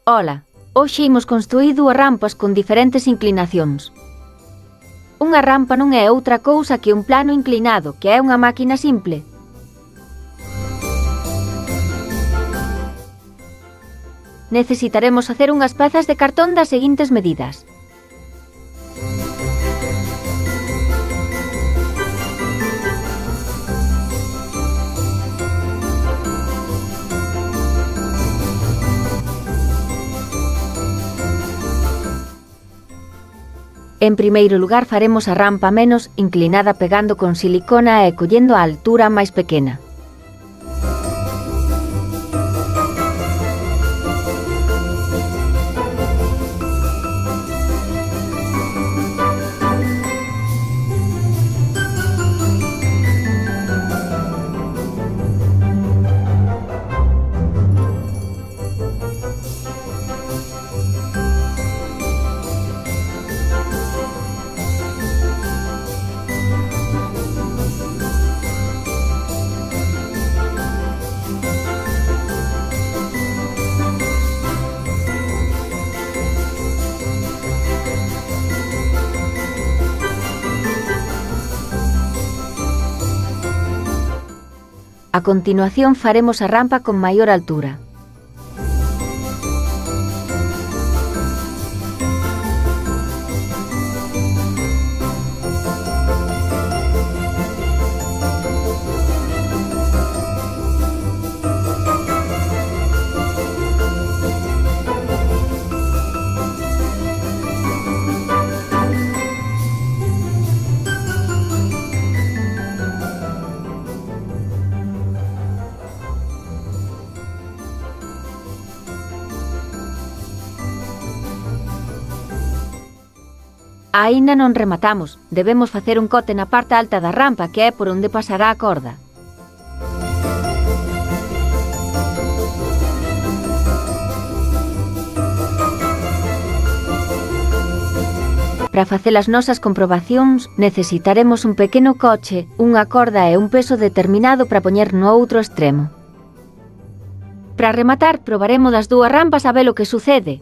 Ola, hoxe imos construir dúas rampas con diferentes inclinacións. Unha rampa non é outra cousa que un plano inclinado, que é unha máquina simple. Necesitaremos facer unhas pezas de cartón das seguintes medidas. En primeiro lugar faremos a rampa menos inclinada pegando con silicona e collendo a altura máis pequena. A continuación faremos a rampa con maior altura. Aínda non rematamos, debemos facer un cote na parte alta da rampa que é por onde pasará a corda. Para facer as nosas comprobacións necesitaremos un pequeno coche, unha corda e un peso determinado para poñer no outro extremo. Para rematar probaremos das dúas rampas a ver o que sucede.